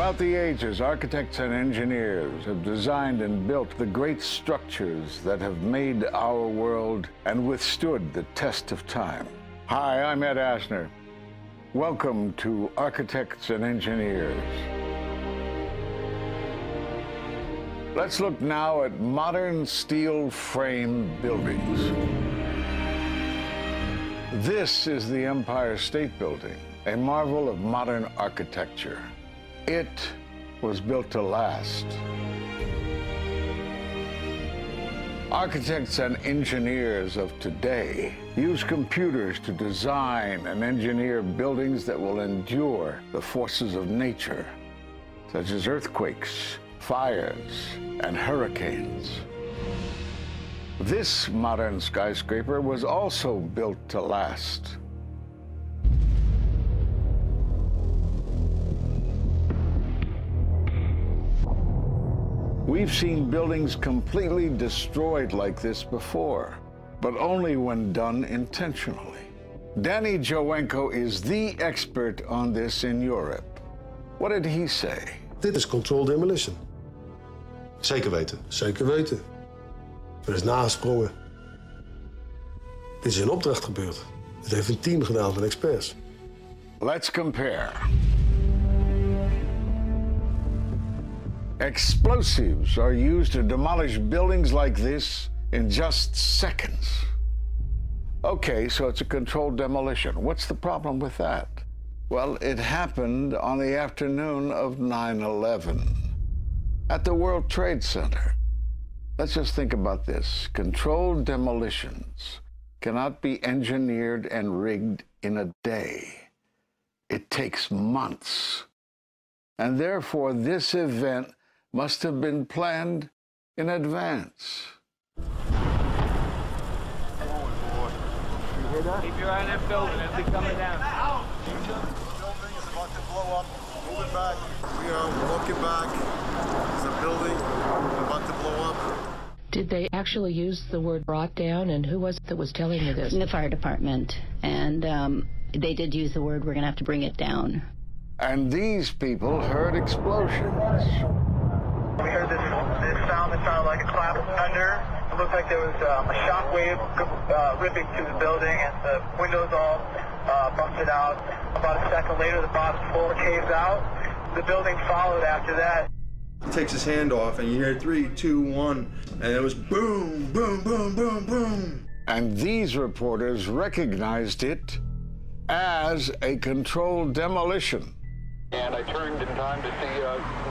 Throughout the ages, architects and engineers have designed and built the great structures that have made our world and withstood the test of time. Hi, I'm Ed Asner. Welcome to Architects and Engineers. Let's look now at modern steel frame buildings. This is the Empire State Building, a marvel of modern architecture. It was built to last. Architects and engineers of today use computers to design and engineer buildings that will endure the forces of nature, such as earthquakes, fires, and hurricanes. This modern skyscraper was also built to last. We've seen buildings completely destroyed like this before, but only when done intentionally. Danny Jowenko is the expert on this in Europe. What did he say? Dit is controlled demolition. Zeker weten. Zeker weten. Er is nagesprongen. Dit is in opdracht gebeurd. Het heeft een team gedaan van experts. Let's compare. Explosives are used to demolish buildings like this in just seconds. Okay, so it's a controlled demolition. What's the problem with that? Well, it happened on the afternoon of 9/11 at the World Trade Center. Let's just think about this. Controlled demolitions cannot be engineered and rigged in a day. It takes months. And therefore, this event must have been planned in advance. You hear that? Keep your eye on that building as they coming down. The building is about to blow up. Moving back. We are walking back. There's a building about to blow up. Did they actually use the word brought down, and who was it that was telling you this? The fire department, and they did use the word, we're going to have to bring it down. And these people heard explosions. We heard this sound that sounded like a clap of thunder. It looked like there was a shock wave ripping through the building, and the windows all busted out. About a second later, the bottom floor caves out. The building followed after that. He takes his hand off, and you hear 3, 2, 1, and it was boom, boom, boom, boom, boom. And these reporters recognized it as a controlled demolition. And I turned in time to see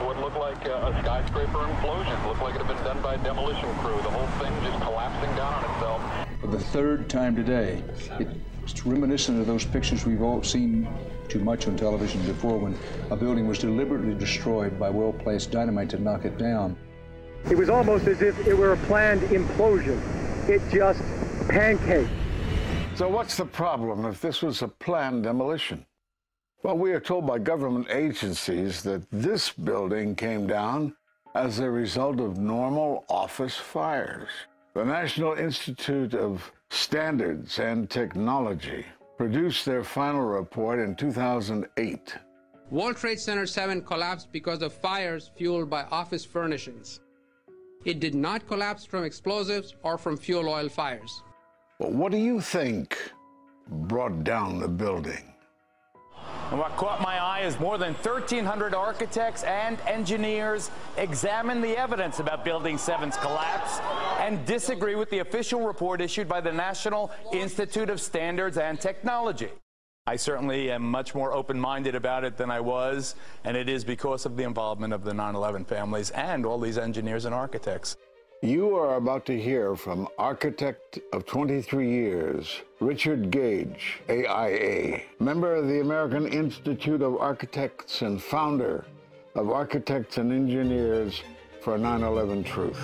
what looked like a skyscraper implosion. It looked like it had been done by a demolition crew. The whole thing just collapsing down on itself. For the third time today, it's reminiscent of those pictures we've all seen too much on television before, when a building was deliberately destroyed by well-placed dynamite to knock it down. It was almost as if it were a planned implosion. It just pancaked. So what's the problem if this was a planned demolition? Well, we are told by government agencies that this building came down as a result of normal office fires. The National Institute of Standards and Technology produced their final report in 2008. World Trade Center 7 collapsed because of fires fueled by office furnishings. It did not collapse from explosives or from fuel oil fires. But what do you think brought down the building? And what caught my eye is more than 1,300 architects and engineers examine the evidence about Building 7's collapse and disagree with the official report issued by the National Institute of Standards and Technology. I certainly am much more open-minded about it than I was, and it is because of the involvement of the 9/11 families and all these engineers and architects. You are about to hear from architect of 23 years, Richard Gage, AIA, member of the American Institute of Architects and founder of Architects and Engineers for 9/11 Truth.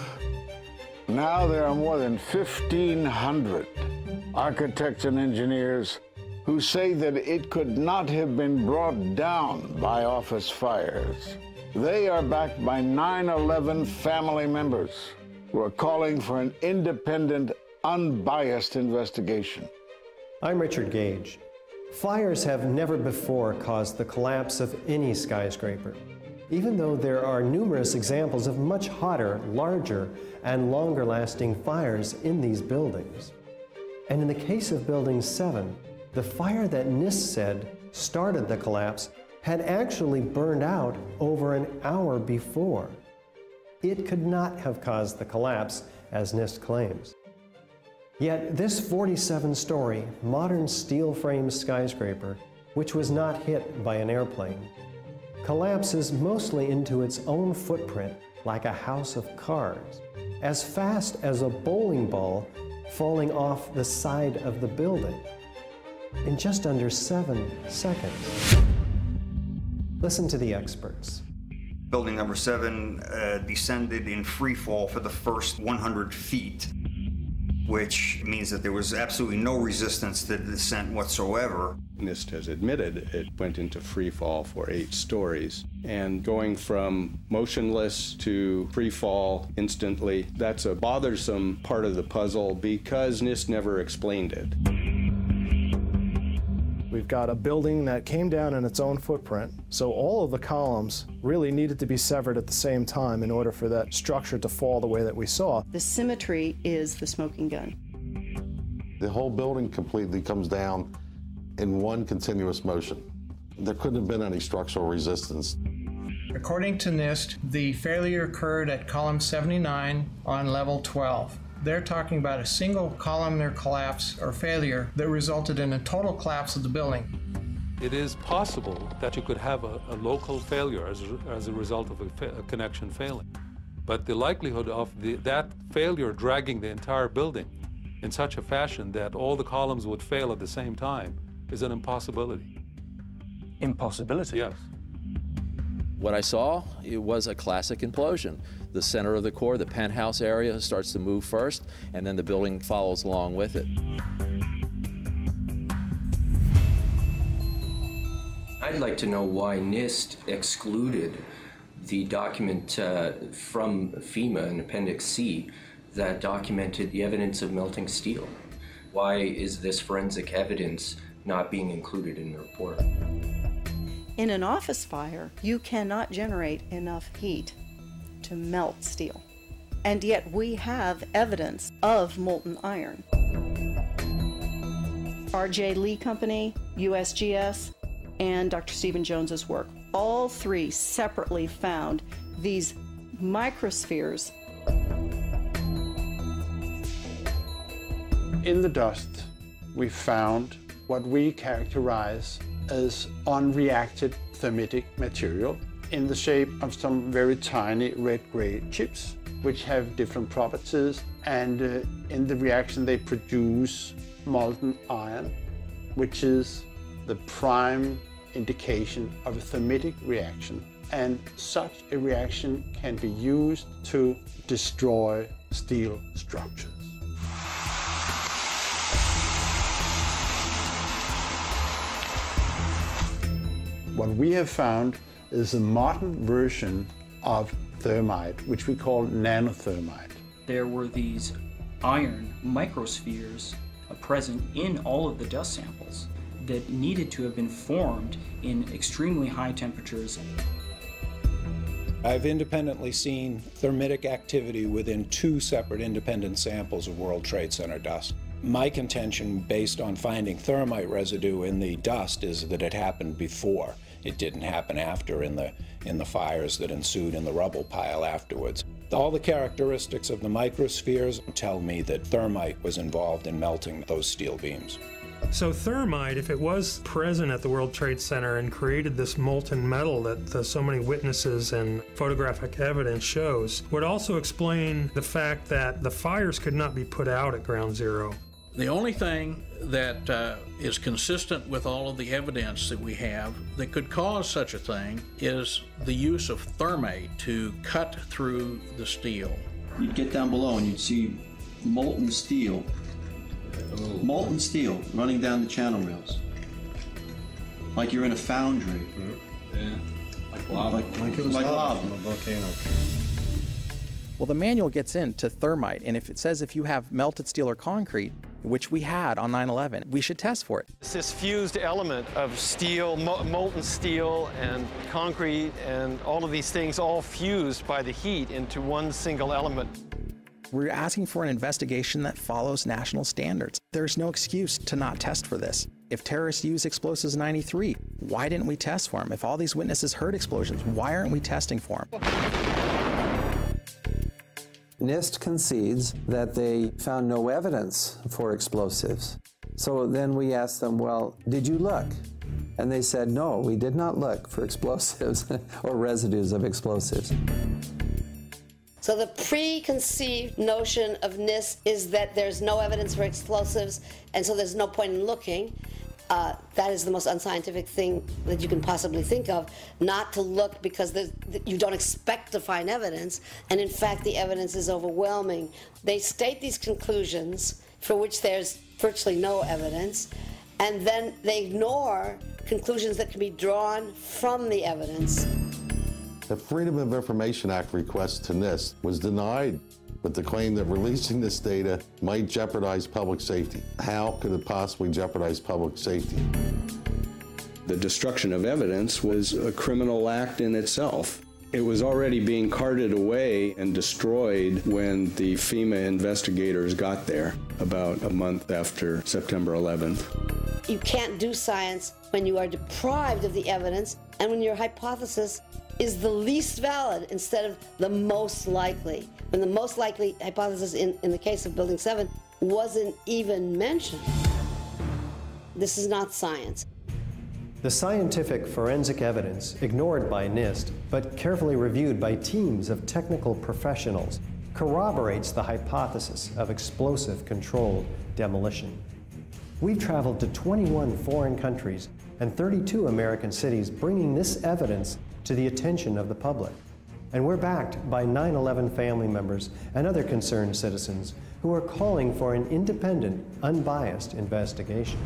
Now there are more than 1,500 architects and engineers who say that it could not have been brought down by office fires. They are backed by 9/11 family members who are calling for an independent, unbiased investigation. I'm Richard Gage. Fires have never before caused the collapse of any skyscraper. even though there are numerous examples of much hotter, larger, and longer-lasting fires in these buildings. And in the case of Building 7, the fire that NIST said started the collapse had actually burned out over an hour before. It could not have caused the collapse, as NIST claims. Yet this 47-story, modern steel-frame skyscraper, which was not hit by an airplane, collapses mostly into its own footprint like a house of cards, as fast as a bowling ball falling off the side of the building, in just under 7 seconds. Listen to the experts. Building number 7 descended in free fall for the first 100 feet, which means that there was absolutely no resistance to the descent whatsoever. NIST has admitted it went into free fall for 8 stories. And going from motionless to free fall instantly, that's a bothersome part of the puzzle because NIST never explained it. We've got a building that came down in its own footprint, so all of the columns really needed to be severed at the same time in order for that structure to fall the way that we saw. The symmetry is the smoking gun. The whole building completely comes down in one continuous motion. There couldn't have been any structural resistance. According to NIST, the failure occurred at column 79 on level 12. They're talking about a single columnar collapse or failure that resulted in a total collapse of the building. It is possible that you could have a local failure as a result of a connection failing. But the likelihood of that failure dragging the entire building in such a fashion that all the columns would fail at the same time is an impossibility. Impossibility? Yes. What I saw, it was a classic implosion. The center of the core, the penthouse area, starts to move first, and then the building follows along with it. I'd like to know why NIST excluded the document from FEMA in Appendix C that documented the evidence of melting steel. Why is this forensic evidence not being included in the report? In an office fire, you cannot generate enough heat to melt steel. And yet we have evidence of molten iron. R.J. Lee Company, USGS, and Dr. Stephen Jones's work, all three separately found these microspheres. In the dust, we found what we characterize as unreacted thermitic material in the shape of some very tiny red-gray chips, which have different properties, and in the reaction they produce molten iron, which is the prime indication of a thermitic reaction. And such a reaction can be used to destroy steel structures. What we have found is a modern version of thermite, which we call nanothermite. There were these iron microspheres present in all of the dust samples that needed to have been formed in extremely high temperatures. I've independently seen thermitic activity within 2 separate independent samples of World Trade Center dust. My contention, based on finding thermite residue in the dust, is that it happened before. It didn't happen after in the fires that ensued in the rubble pile afterwards. All the characteristics of the microspheres tell me that thermite was involved in melting those steel beams. So thermite, if it was present at the World Trade Center and created this molten metal that so many witnesses and photographic evidence shows, would also explain the fact that the fires could not be put out at Ground Zero. The only thing that is consistent with all of the evidence that we have that could cause such a thing is the use of thermite to cut through the steel. You'd get down below and you'd see molten steel running down the channel rails. Like you're in a foundry. Yeah. Like lava. Like it was lava. From a volcano. Well, the manual gets into thermite, and if it says if you have melted steel or concrete, which we had on 9/11. We should test for it. It's this fused element of steel, molten steel and concrete and all of these things all fused by the heat into one single element. We're asking for an investigation that follows national standards. There's no excuse to not test for this. If terrorists used explosives in '93, why didn't we test for them? If all these witnesses heard explosions, why aren't we testing for them? NIST concedes that they found no evidence for explosives. So then we asked them, well, did you look? And they said, no, we did not look for explosives or residues of explosives. So the preconceived notion of NIST is that there's no evidence for explosives, and so there's no point in looking. That is the most unscientific thing that you can possibly think of, not to look because you don't expect to find evidence, and in fact the evidence is overwhelming. They state these conclusions for which there's virtually no evidence, and then they ignore conclusions that can be drawn from the evidence. The Freedom of Information Act request to NIST was denied with the claim that releasing this data might jeopardize public safety. How could it possibly jeopardize public safety? The destruction of evidence was a criminal act in itself. It was already being carted away and destroyed when the FEMA investigators got there about a month after September 11th. You can't do science when you are deprived of the evidence and when your hypothesis is the least valid instead of the most likely. When the most likely hypothesis in the case of Building 7 wasn't even mentioned. This is not science. The scientific forensic evidence, ignored by NIST, but carefully reviewed by teams of technical professionals, corroborates the hypothesis of explosive-controlled demolition. We've traveled to 21 foreign countries and 32 American cities, bringing this evidence to the attention of the public. And we're backed by 9/11 family members and other concerned citizens who are calling for an independent, unbiased investigation.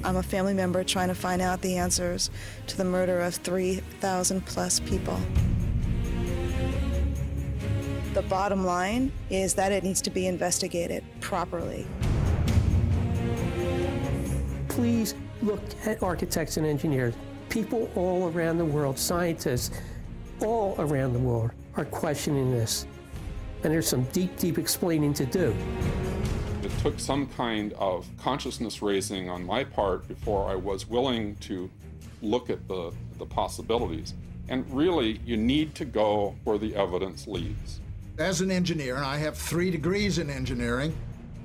I'm a family member trying to find out the answers to the murder of 3,000 plus people. The bottom line is that it needs to be investigated properly. Please look at architects and engineers. People all around the world, scientists all around the world are questioning this. And there's some deep, deep explaining to do. It took some kind of consciousness raising on my part before I was willing to look at the possibilities. And really, you need to go where the evidence leads. As an engineer, and I have 3 degrees in engineering,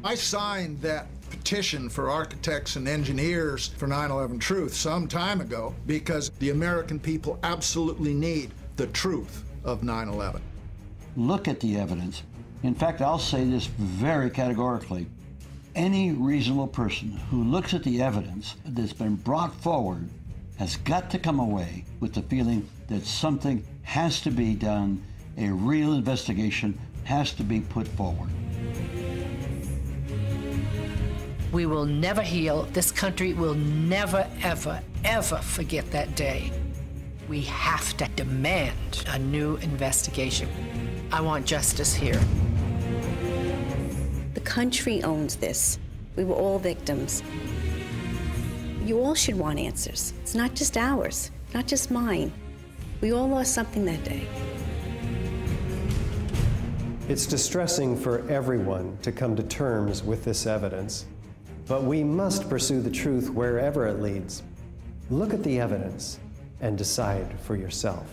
I signed that petition for architects and engineers for 9/11 Truth some time ago because the American people absolutely need the truth of 9/11. Look at the evidence. In fact, I'll say this very categorically. Any reasonable person who looks at the evidence that's been brought forward has got to come away with the feeling that something has to be done, a real investigation has to be put forward. We will never heal. This country will never, ever, ever forget that day. We have to demand a new investigation. I want justice here. The country owns this. We were all victims. You all should want answers. It's not just ours, not just mine. We all lost something that day. It's distressing for everyone to come to terms with this evidence. But we must pursue the truth wherever it leads. Look at the evidence and decide for yourself.